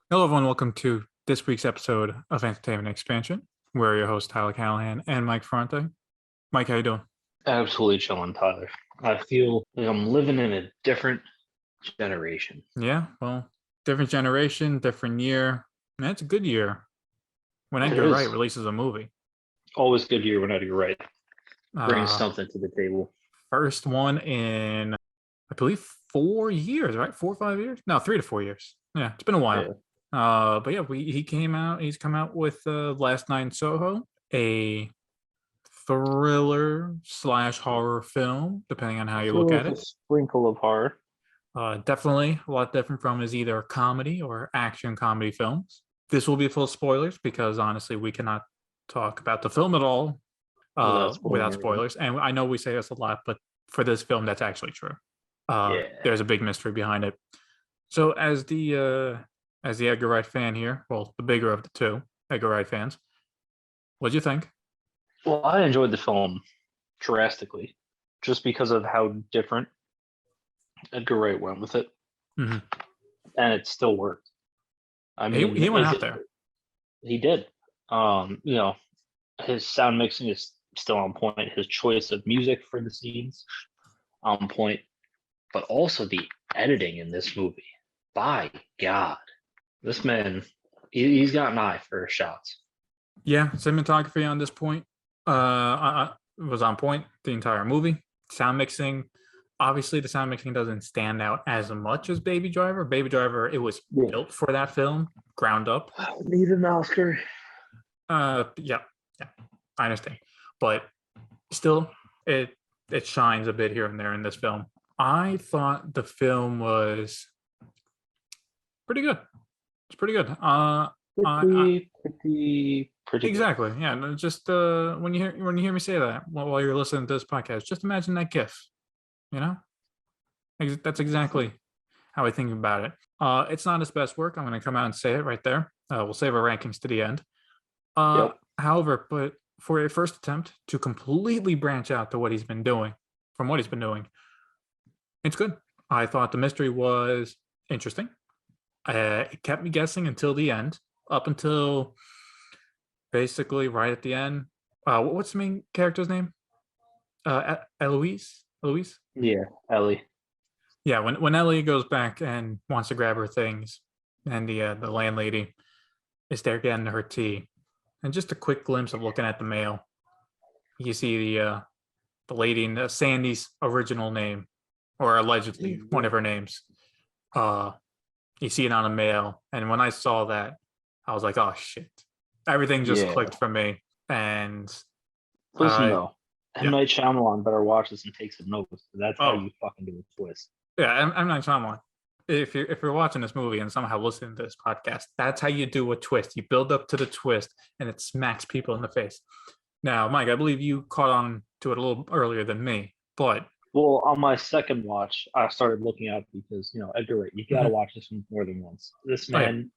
Hello, everyone. Welcome to this week's episode of Entertainment Expansion. We're your host, Tyler Callahan and Mike Ferrante. Mike, how you doing? Absolutely chilling, Tyler. I feel like I'm living in a different generation. Yeah, well, different generation, different year. Man, it's a good year when It Edgar Wright is releases a movie. always good year when Edgar Wright brings Uh, something to the table. First one in, I believe, 4 years, right? 4 or 5 years? No, 3 to 4 years. Yeah, it's been a while. Yeah, But yeah, he's come out with Last Night in Soho, a thriller slash horror film, depending on how you look so at with a it. sprinkle of horror. Definitely a lot different from his either comedy or action comedy films. This will be full of spoilers because honestly, we cannot talk about the film at all Without spoiling without everything. spoilers. And I know we say this a lot, but for this film, that's actually true. Yeah, There's a big mystery behind it. So, as the Edgar Wright fan here, well, the bigger of the two Edgar Wright fans, what do you think? well, I enjoyed the film drastically just because of how different Edgar Wright went with it, Mm-hmm. and it still worked. I mean, He went out there. he did. You know, his sound mixing is still on point. His choice of music for the scenes on point, but also the editing in this movie. By God, this man, he's got an eye for shots. Yeah, cinematography on this point was on point the entire movie. Sound mixing, obviously, the sound mixing doesn't stand out as much as Baby Driver. Baby Driver, it was Yeah. built for that film, ground up. Need an Oscar. Yeah, I understand, but still, it shines a bit here and there in this film. I thought the film was pretty good. It's pretty good. Pretty good. Exactly. Yeah. No, just when you hear me say that while you're listening to this podcast, just imagine that GIF. You know, that's exactly how I think about it. It's not his best work. I'm going to come out and say it right there. We'll save our rankings to the end. Yep. However, but for a first attempt to completely branch out to what he's been doing, from what he's been doing, it's good. I thought the mystery was interesting. It kept me guessing until the end, up until basically right at the end. What's the main character's name? Eloise. Eloise. Yeah, Ellie. Yeah, when Ellie goes back and wants to grab her things, and the landlady is there getting her tea, and just a quick glimpse of looking at the mail, you see the lady in Sandy's original name, or allegedly one of her names. Uh, you see it on a mail, and when I saw that, I was like, oh shit, everything just Yeah. clicked for me, and Listen though, M yeah. Night Shyamalan better watch this and take some notes. That's how Oh, you fucking do a twist. yeah, I'm not Shyamalan. If you're watching this movie and somehow listening to this podcast, that's how you do a twist. You build up to the twist, and it smacks people in the face. Now, Mike, I believe you caught on to it a little earlier than me, but Well, on my second watch, I started looking out because Edgar Wright. You got to Mhm. watch this one more than once. This Oh yeah, man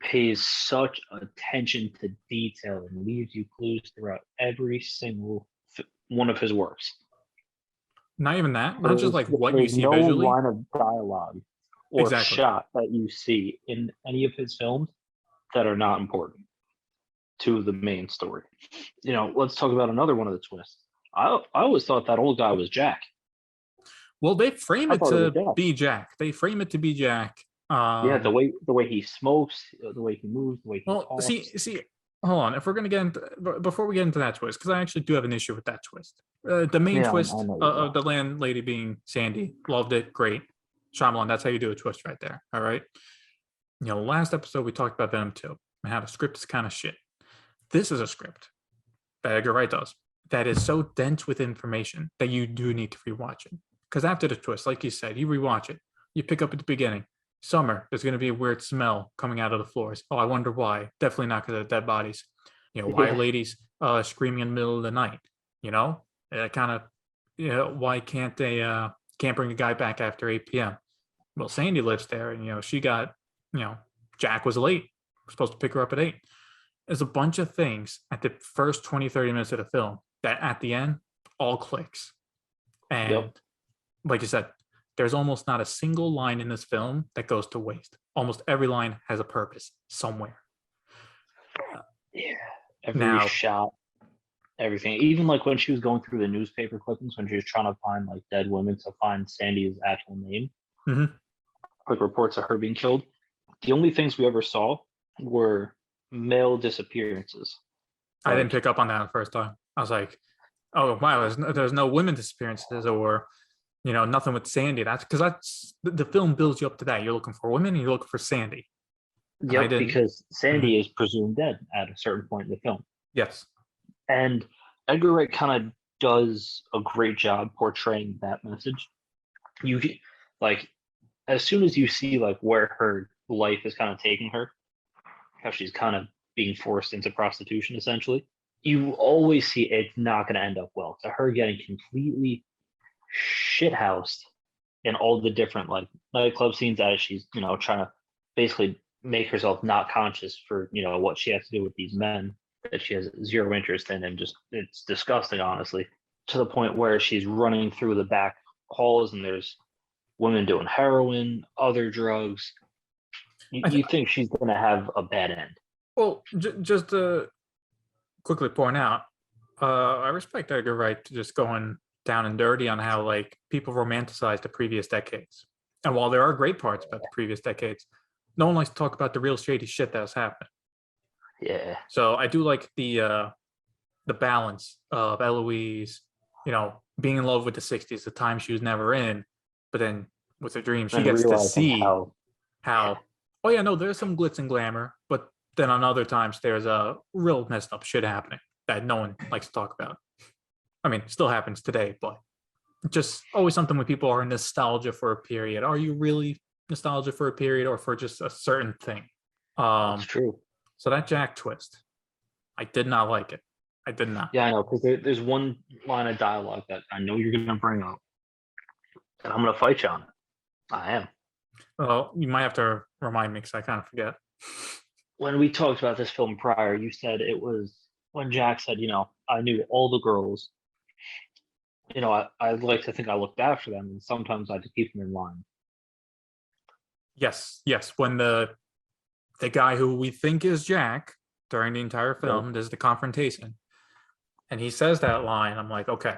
pays such attention to detail and leaves you clues throughout every single one of his works. not even that. Not just like what you There's see no visually. line of dialogue or Exactly. shot that you see in any of his films that are not important to the main story. Let's talk about another one of the twists. I always thought that old guy was Jack. Well, they frame I it thought it was to Jack. be Jack. They frame it to be Jack. Yeah, the way he smokes, the way he moves, the way he Well, talks. see, hold on. If we're gonna get into before we get into that twist, because I actually do have an issue with that twist. The main Yeah, I twist know you of the landlady being Sandy, loved it, great. Shyamalan, that's how you do a twist right there. All right. Last episode we talked about Venom 2 and how the script is kind of shit. This is a script that Edgar Wright does that is so dense with information that you do need to rewatch it. Because after the twist, like you said, you rewatch it, you pick up at the beginning. Summer, there's going to be a weird smell coming out of the floors. Oh, I wonder why. Definitely not because of dead bodies. Why are Yeah. ladies screaming in the middle of the night? Kind of, why can't they can't bring a guy back after 8 p.m.? Well, Sandy lives there, and she got, Jack was late. We're supposed to pick her up at 8. There's a bunch of things at the first 20, 30 minutes of the film that at the end all clicks. And Yep. like you said, there's almost not a single line in this film that goes to waste. almost every line has a purpose somewhere. Yeah. Every Now, shot, everything. Even like when she was going through the newspaper clippings when she was trying to find like dead women to find Sandy's actual name, mhm, like reports of her being killed. The only things we ever saw were male disappearances. I didn't Like, pick up on that the first time. I was like, oh wow, there's no women disappearances or nothing with Sandy. That's because the film builds you up to that. You're looking for women and you're looking for Sandy. And I yep, didn't. because Mhm. Sandy is presumed dead at a certain point in the film. Yes. And Edgar Wright kind of does a great job portraying that message. You like as soon as you see like where her life is kind of taking her, how she's kind of being forced into prostitution essentially, you always see it's not going to end up well. To her getting completely shithoused in all the different like nightclub scenes as she's trying to basically make herself not conscious for what she has to do with these men that she has zero interest in, and just it's disgusting honestly, to the point where she's running through the back halls and there's women doing heroin, other drugs. you, I th- you think she's going to have a bad end. well, just to quickly point out, I respect Edgar Wright just going down and dirty on how like people romanticize the previous decades. And while there are great parts about the previous decades, no one likes to talk about the real shady shit that was happening. Yeah, So I do like the balance of Eloise, being in love with the '60s, the time she was never in, but then with her dream, she and gets to realizing see how how, oh yeah, no, there's some glitz and glamour, but then on other times there's a real messed up shit happening that no one likes to talk about. I mean, still happens today, but just always something when people are nostalgia for a period. Are you really nostalgia for a period or for just a certain thing? that's Um, true. so that Jack twist, I did not like it. I did not. Yeah, I know, because there's one line of dialogue that I know you're going to bring up, and I'm going to fight you on it. I am. Well, you might have to remind me because I kind of forget. When we talked about this film prior, you said it was when Jack said, I knew all the girls. I'd like to think I looked after them, and sometimes I had to keep them in line. Yes, yes. When the guy who we think is Jack during the entire Yep. film, there's the confrontation, and he says that line. I'm like, okay,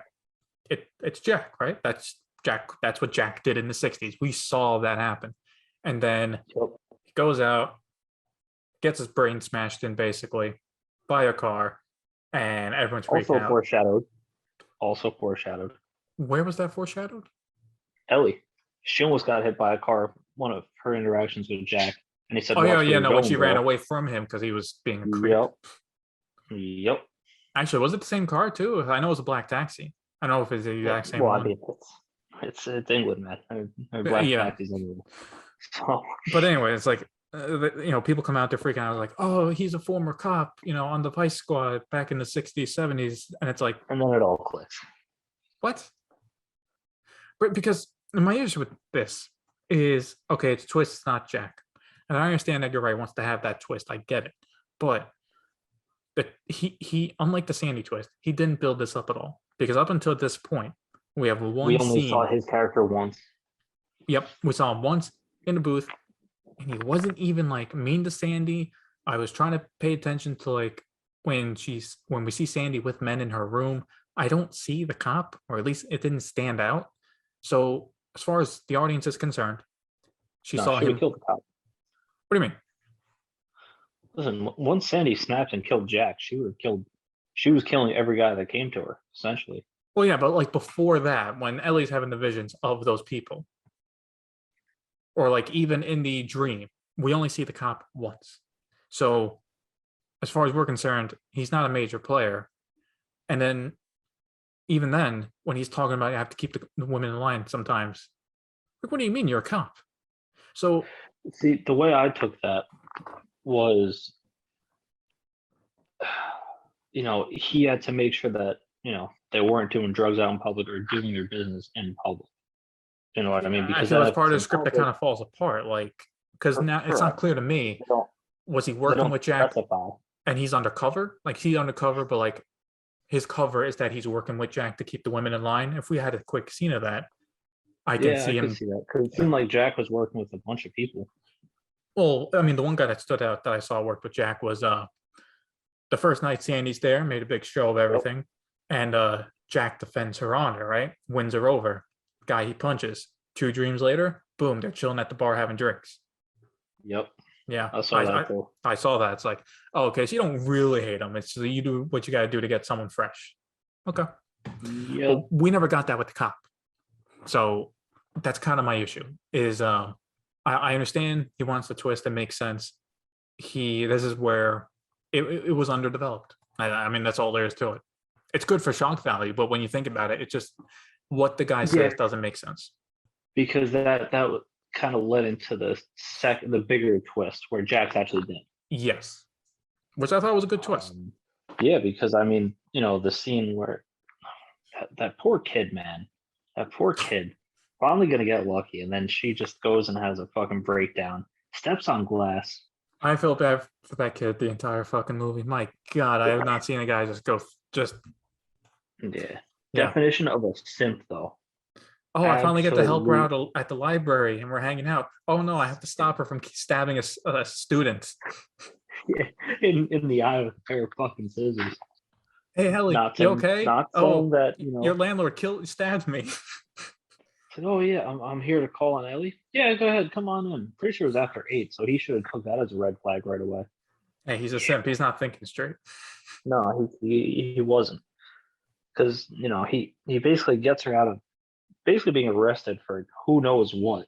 it's Jack, right? That's Jack. That's what Jack did in the '60s. We saw that happen, and then Yep. he goes out, gets his brain smashed in basically by a car, and everyone's freaking Also out. foreshadowed. Also foreshadowed. Where was that foreshadowed? Ellie. She almost got hit by a car. One of her interactions with Jack, and he said, Oh yeah, "Watch where yeah, you're no, when going, she ran girl." away from him because he was being a creep. Yep. Yep. Actually, was it the same car too? I know it was a black taxi. I don't know if it's the Yeah. exact same Well, I one. mean, it's England, man. They're black Yeah, taxis anyway. So but anyway, it's like people come out there freaking out like, oh, he's a former cop, on the Vice Squad back in the '60s, '70s, and it's like, and then it all clicks. what? But because my issue with this is, okay, it's a twist, it's not Jack, and I understand that you're right, wants to have that twist, I get it, but he unlike the Sandy twist, he didn't build this up at all because up until this point, we have We one only saw scene. his character once. Yep, we saw him once in the booth, and he wasn't even like mean to Sandy. I was trying to pay attention to like when we see Sandy with men in her room. I don't see the cop, or at least it didn't stand out. So as far as the audience is concerned, she No, saw she would him. kill the cop. What do you mean? Listen, once Sandy snapped and killed Jack, she would have killed. She was killing every guy that came to her, essentially. Well, yeah, but like before that, when Ellie's having the visions of those people, or like even in the dream, we only see the cop once. So as far as we're concerned, he's not a major player. And then even then, when he's talking about you have to keep the women in line sometimes, like, what do you mean you're a cop? So See, the way I took that was, he had to make sure that they weren't doing drugs out in public or doing their business in public. You know what I mean? I Because feel then that's if part it's of the in script that public, kind of falls apart. Like, because now it's not correct. clear to me, They don't. was he They working don't with Jack specify. and he's undercover? Like he's undercover, but like his cover is that he's working with Jack to keep the women in line. If we had a quick scene of that, I can Yeah, I see could him. see that because it seemed like Jack was working with a bunch of people. Well, I mean, the one guy that stood out that I saw worked with Jack was the first night Sandy's there, made a big show of Yep. everything, and Jack defends her honor, right? Wins her over. Guy he punches. Two dreams later, boom, they're chilling at the bar having drinks. Yep. Yeah, I saw that too. I saw that. It's like, oh, okay, so you don't really hate him. It's you do what you got to do to get someone fresh. Okay, Yep. but we never got that with the cop. So that's kind of my issue. Is I understand he wants the twist that makes sense. This is where it was underdeveloped. I mean, that's all there is to it. It's good for shock value, but when you think about it, it just what the guy Yeah. says doesn't make sense. Because that kind of led into the bigger twist where Jack's actually dead. Yes, which I thought was a good twist. Yeah, because I mean, the scene where that poor kid, man, that poor kid, finally gonna get lucky, and then she just goes and has a fucking breakdown, steps on glass. I felt bad for that kid the entire fucking movie. My God, I have not seen a guy just Yeah. yeah. Definition of a simp, though. Oh, I finally get to help her Absolute- out at the library, and we're hanging out. Oh no, I have to stop her from stabbing a student. Yeah, in the eye with a pair of fucking scissors. Hey, Ellie, Not you saying, okay? not Oh, saying that your landlord stabbed me. said, oh yeah, I'm here to call on Ellie. Yeah, go ahead, come on in. Pretty sure it was after 8, so he should have took that as a red flag right away. Hey, he's a simp. He's not thinking straight. No, he wasn't, because he basically gets her out of basically being arrested for who knows what,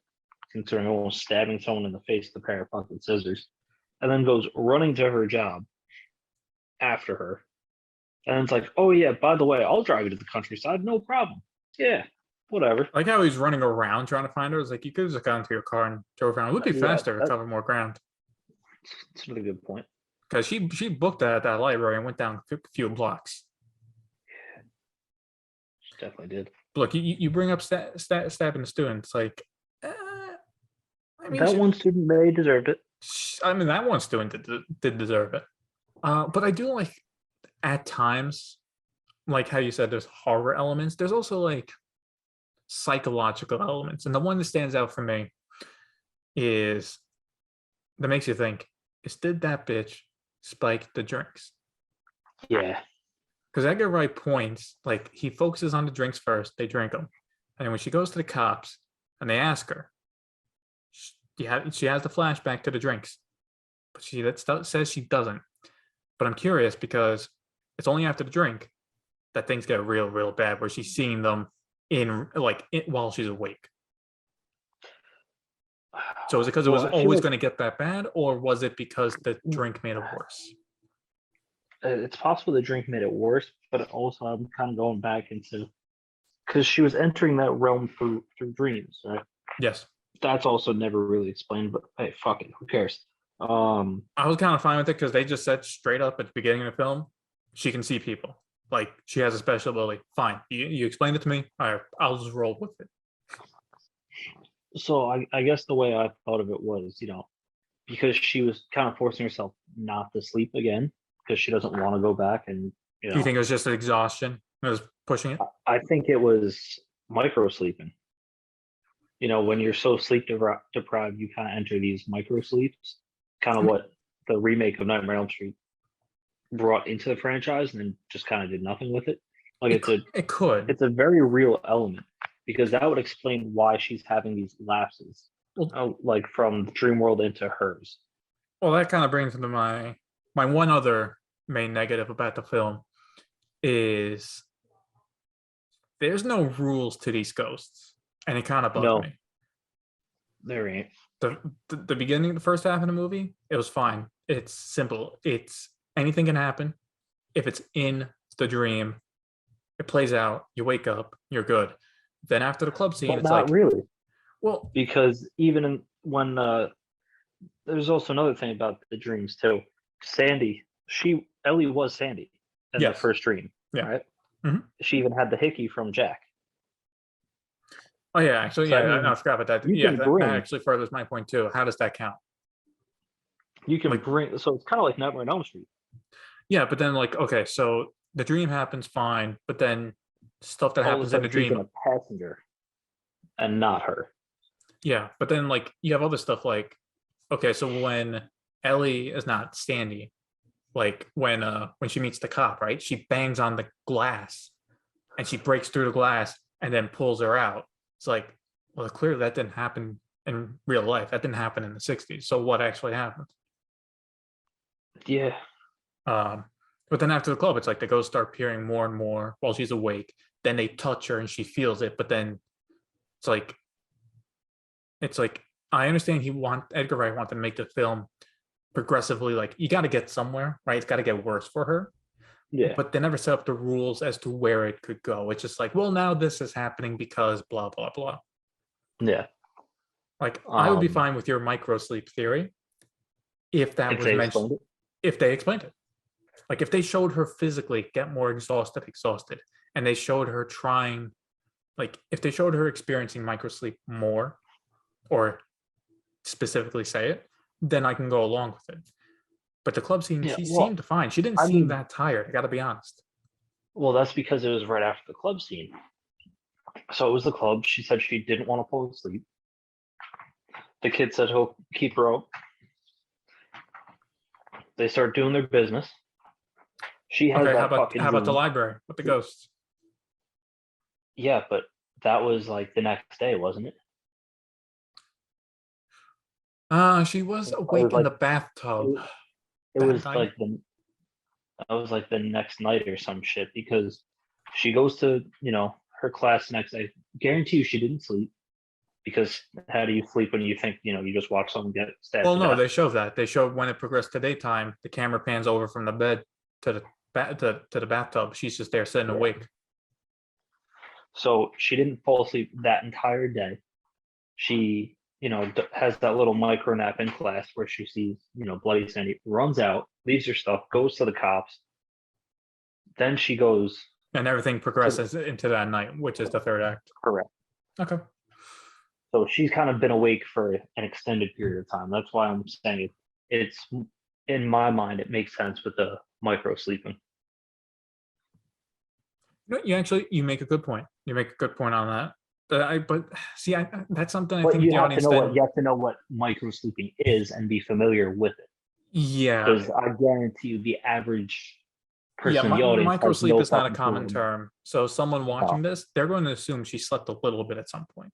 considering almost stabbing someone in the face with a pair of fucking scissors, and then goes running to her job after her. And it's like, oh yeah, by the way, I'll drive you to the countryside, no problem. Yeah, whatever. Like how he's running around trying to find her. It's like you could have just got into your car and drove around. It would be faster to cover more ground. That's a really good point. Because she booked that at that library and went down a few blocks. She definitely did. Look, you bring up stabbing the students. Like, I mean, that one student may deserve it. I mean, that one student did deserve it. But I do like at times, like how you said, there's horror elements. There's also like psychological elements, and the one that stands out for me is that makes you think: did that bitch spike the drinks? Yeah. Because Edgar Wright points, like he focuses on the drinks first, they drink them. And when she goes to the cops and they ask her, she has the flashback to the drinks. But she says she doesn't. But I'm curious because it's only after the drink that things get real, real bad, where she's seeing them while she's awake. So is it because it was always going to get that bad, or was it because the drink made it worse? It's possible the drink made it worse, but also I'm kind of going back into because she was entering that realm through dreams, right? Yes. That's also never really explained, but hey, fuck it, who cares? I was kind of fine with it because they just said straight up at the beginning of the film, she can see people. Like she has a special ability. Fine, you explained it to me. All right, I'll just roll with it. So I guess the way I thought of it was, because she was kind of forcing herself not to sleep again because she doesn't want to go back, and Do you think it was just an exhaustion? It was pushing it. I think it was micro sleeping. When you're so sleep deprived, you kind of enter these micro sleeps. Kind of what the remake of Nightmare on Elm Street brought into the franchise, and then just kind of did nothing with it. Like it could. It's a very real element because that would explain why she's having these lapses, like from the dream world into hers. Well, that kind of brings into my one other main negative about the film is there's no rules to these ghosts, and it kind of bugged me. There ain't. The beginning, the first half of the movie, it was fine. It's simple. It's anything can happen. If it's in the dream, it plays out. You wake up, you're good. Then after the club scene, but it's not like really. Well, because even when there's also another thing about the dreams too. Sandy, Ellie was Sandy in the first dream. Yeah. Right. Mm-hmm. She even had the hickey from Jack. Oh yeah, actually, So, I forgot about that. That actually furthers my point too. How does that count? You can bring, so it's kind of like Nightmare on Elm Street. Yeah, but then okay, so the dream happens fine, but then stuff that happens in the dream, a passenger, and not her. Yeah, but then you have other stuff like Okay, so when Ellie is not Sandy, like when she meets the cop, right? She bangs on the glass and she breaks through the glass and then pulls her out. It's like, well, clearly that didn't happen in real life. That didn't happen in the 60s. So what actually happened? Yeah, Um, but then after the club, it's like the ghosts start appearing more and more while she's awake. Then they touch her and she feels it, but then it's like it's like I understand Edgar Wright wanted to make the film progressively like you got to get somewhere, right? It's got to get worse for her, yeah, but they never set up the rules as to where it could go. It's just like, well, now this is happening because blah blah blah. yeah. Like I would be Um, fine with your micro sleep theory if that if was they mentioned, explained it, if they explained it. Like if they showed her physically get more exhausted, and they showed her trying, like if they showed her experiencing micro sleep more, or specifically say it, then I can go along with it. But the club scene, yeah. she Well, seemed fine. She didn't I seem mean, that tired. I got to be honest. well, that's because it was right after the club scene. So it was the club. She said she didn't want to fall asleep. The kid said he'll keep her up. They start doing their business. She has Okay, that fucking how about the dream. library with the ghosts? Yeah, but that was like the next day, wasn't it? She was It was awake in like the bathtub it, it that was night. like the that was like the next night or some shit because she goes to her class the next day. Guarantee you she didn't sleep because how do you sleep when you think you just watch someone get stabbed Well, to no, death? they show that. They showed when it progressed to daytime, the camera pans over from the bed to the to the bathtub. She's just there sitting Yeah. awake. So she didn't fall asleep that entire day. She has that little micro nap in class where she sees bloody Sandy, runs out, leaves her stuff, goes to the cops. Then she goes And everything to the progresses into that night, which is the third act. correct. Okay. So she's kind of been awake for an extended period of time. That's why I'm saying it's in my mind it makes sense with the micro sleeping. No, you make a good point. You make a good point on that. But see, that's something I But think you the have to audience know what then, you have to know what micro sleeping is and be familiar with it. yeah, Because I guarantee you the average yeah, person in the audience micro has sleep no is not a fucking clue. common term. So someone Oh, watching this, they're going to assume she slept a little bit at some point.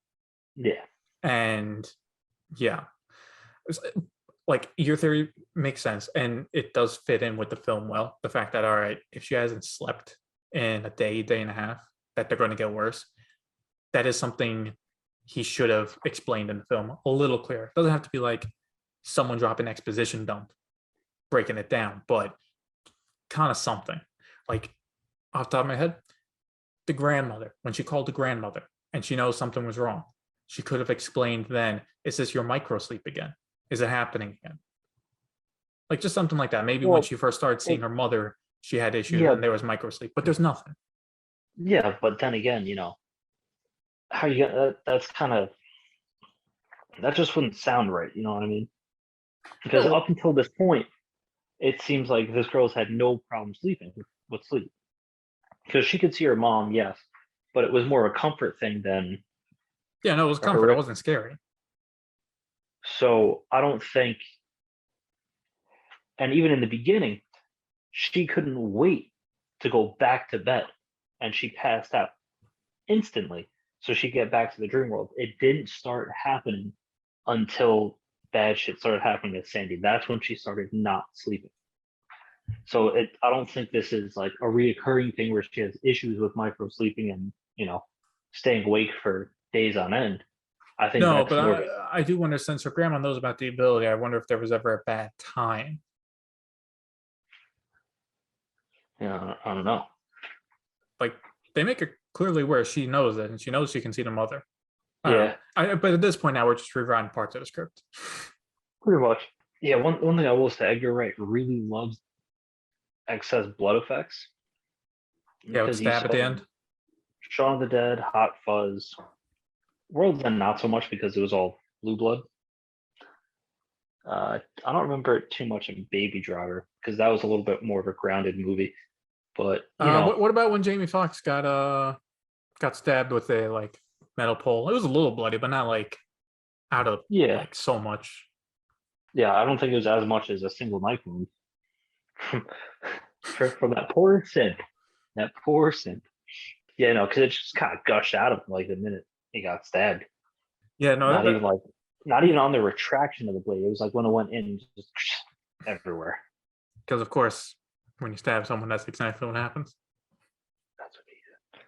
yeah. And yeah, like your theory makes sense, and it does fit in with the film well. The fact that all right, if she hasn't slept in a day and a half, that they're going to get worse. That is something he should have explained in the film a little clearer. It doesn't have to be like someone dropping exposition dump, breaking it down, but kind of something. Like off the top of my head, the grandmother, when she called the grandmother and she knows something was wrong, she could have explained then, is this your micro sleep again? Is it happening again? Like just something like that. Maybe when Well, she first started seeing it, her mother, she had issues yeah, and there was micro sleep, but there's nothing. yeah. But then again, how you get that's kind of that just wouldn't sound right. You know what I mean? Because No, up until this point, it seems like this girl's had no problem sleeping with sleep because she could see her mom, yes, but it was more a comfort thing than yeah, no, it was a comfort. It horrific. wasn't scary. So I don't think, and even in the beginning, she couldn't wait to go back to bed, and she passed out instantly. So she get back to the dream world. It didn't start happening until bad shit started happening to Sandy. That's when she started not sleeping. So I don't think this is like a reoccurring thing where she has issues with micro sleeping and staying awake for days on end. I think No, that's but more of it. I do wonder since her grandma knows about the ability, I wonder if there was ever a bad time. I don't know. Like they make it clearly where she knows it and she knows she can see the mother. I don't know. Yeah, But at this point now we're just rewriting parts of the script. pretty much. Yeah, one thing I will say, Edgar Wright really loves excess blood effects Yeah, with because you stab at saw the in end. Shaun of the Dead, Hot Fuzz, World's End not so much because it was all blue blood. I don't remember it too much in Baby Driver because that was a little bit more of a grounded movie. But What about when Jamie Foxx got stabbed with a like metal pole? It was a little bloody, but not like out of yeah, like so much. Yeah, I don't think it was as much as a single knife wound from that poor simp. That poor simp. Yeah, no, because it just kind of gushed out of him like the minute he got stabbed. Yeah, no, Not even like, not even on the retraction of the blade. It was like when it went in, just everywhere. because of course, when you stab someone, that's exactly what happens. That's what he did.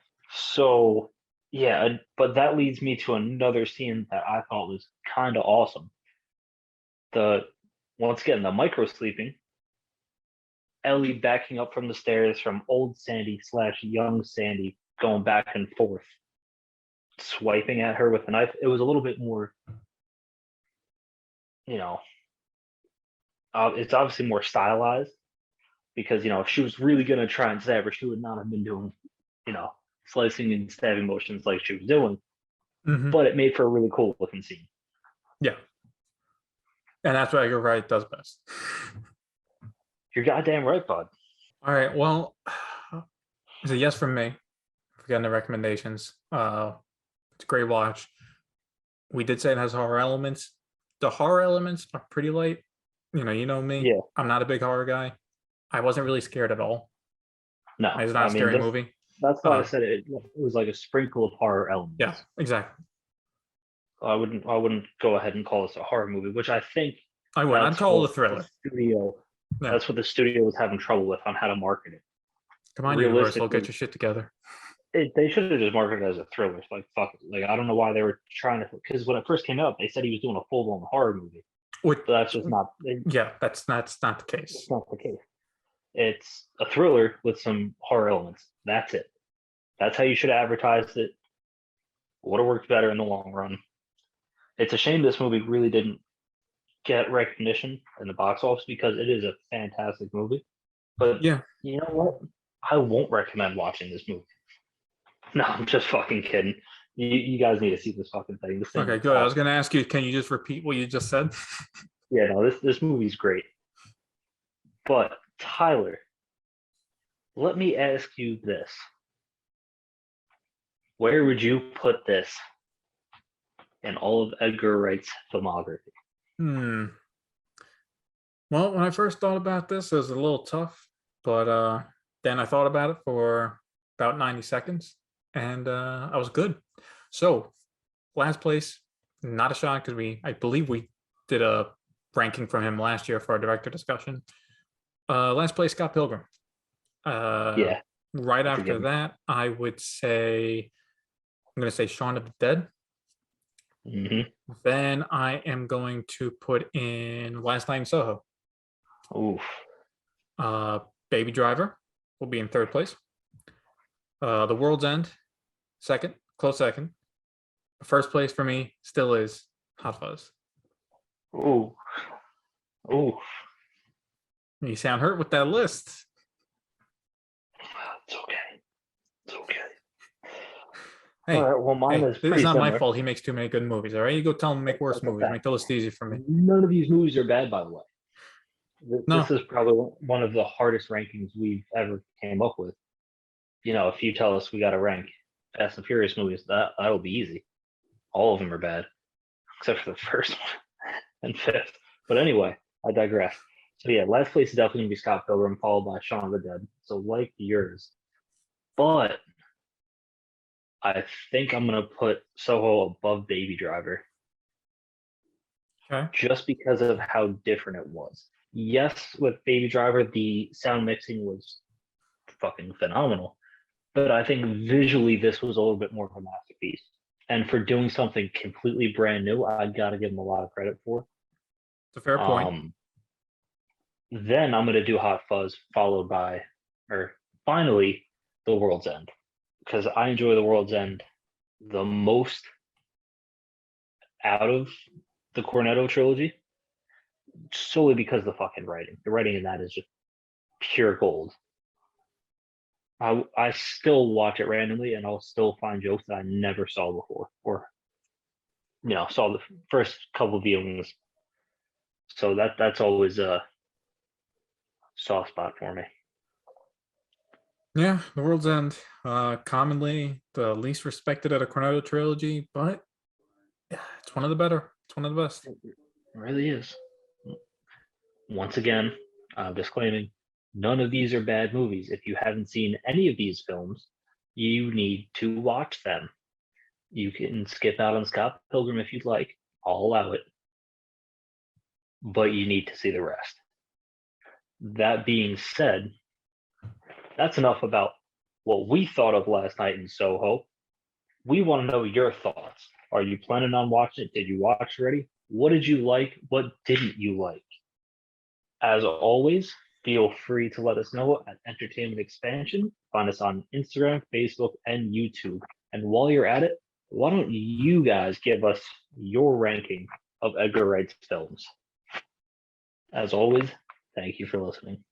So yeah, but that leads me to another scene that I thought was kind of awesome. The Once again, the micro sleeping. Ellie backing up from the stairs from old Sandy / young Sandy, going back and forth, swiping at her with a knife. It was a little bit more, you know, it's obviously more stylized because if she was really gonna try and stab her, she would not have been doing, you know, slicing and stabbing motions like she was doing. Mm-hmm. But it made for a really cool looking scene. Yeah, and that's what Edgar Wright does best. You're goddamn right, bud. All right, well, it's a yes from me. Forgetting the recommendations. It's a great watch. We did say it has horror elements. The horror elements are pretty light. You know me. Yeah. I'm not a big horror guy. I wasn't really scared at all. No, It's not I a mean scary movie. that's why I said it was like a sprinkle of horror elements. Yeah, exactly. I wouldn't go ahead and call this a horror movie, which I think I would. I'd call it a thriller. Studio. Yeah. That's what the studio was having trouble with on how to market it. Come on, Universal, get your shit together. They should have just marketed it as a thriller. Like fuck it. Like I don't know why they were trying to, because when it first came out, they said he was doing a full blown horror movie. But that's just not. Yeah, that's not the case. It's not the case. It's a thriller with some horror elements. That's it. That's how you should have advertised it. Would have worked better in the long run. It's a shame this movie really didn't get recognition in the box office because it is a fantastic movie. But yeah, you know what? I won't recommend watching this movie. No, I'm just fucking kidding. You guys need to see this fucking thing. This thing okay, good. Awesome. I was going to ask you, can you just repeat what you just said? Yeah, no, this movie's great. But Tyler, let me ask you this. Where would you put this in all of Edgar Wright's filmography? Well, when I first thought about this, it was a little tough, but then I thought about it for about 90 seconds, and I was good. So, last place, not a shot because I believe we did a ranking from him last year for our director discussion. Last place, Scott Pilgrim. Yeah. Right after that, I would say, I'm going to say Shaun of the Dead. Mm-hmm. Then I am going to put in Last Night in Soho. Oof. Baby Driver will be in third place. The World's End, second, close second. First place for me still is Hot Fuzz. Ooh. Ooh. You sound hurt with that list. It's okay. It's okay. Hey, all right, well, mine is it's not similar. my fault. He makes too many good movies. All right, you go tell him to make worse movies. Make the list easy for me. None of these movies are bad, by the way. This is probably one of the hardest rankings we've ever came up with. If you tell us we got to rank Fast and Furious movies, that'll be easy. All of them are bad, except for the first one and fifth. But anyway, I digress. So yeah, last place is definitely gonna be Scott Pilgrim, followed by Shaun of the Dead. So like yours, but I think I'm gonna put Soho above Baby Driver. Okay. Just because of how different it was. Yes, with Baby Driver, the sound mixing was fucking phenomenal. But I think visually this was a little bit more of a masterpiece. And for doing something completely brand new, I gotta give him a lot of credit for. It's a fair point. Then I'm gonna do Hot Fuzz, followed by, or finally, The World's End. Because I enjoy The World's End the most out of the Cornetto trilogy, solely because of the fucking writing. The writing in that is just pure gold. I still watch it randomly, and I'll still find jokes that I never saw before, or saw the first couple of viewings. So that's always a soft spot for me. Yeah, The World's End, commonly the least respected of the Cornetto trilogy, but yeah, it's one of the better. It's one of the best. It really is. Once again, I'm disclaiming none of these are bad movies. If you haven't seen any of these films, you need to watch them. You can skip out on Scott Pilgrim if you'd like. I'll allow it. But you need to see the rest. That being said, that's enough about what we thought of last night in Soho. We want to know your thoughts. Are you planning on watching it? Did you watch already? What did you like? What didn't you like? As always, feel free to let us know at Entertainment Expansion. Find us on Instagram, Facebook, and YouTube. And while you're at it, why don't you guys give us your ranking of Edgar Wright's films? As always, thank you for listening.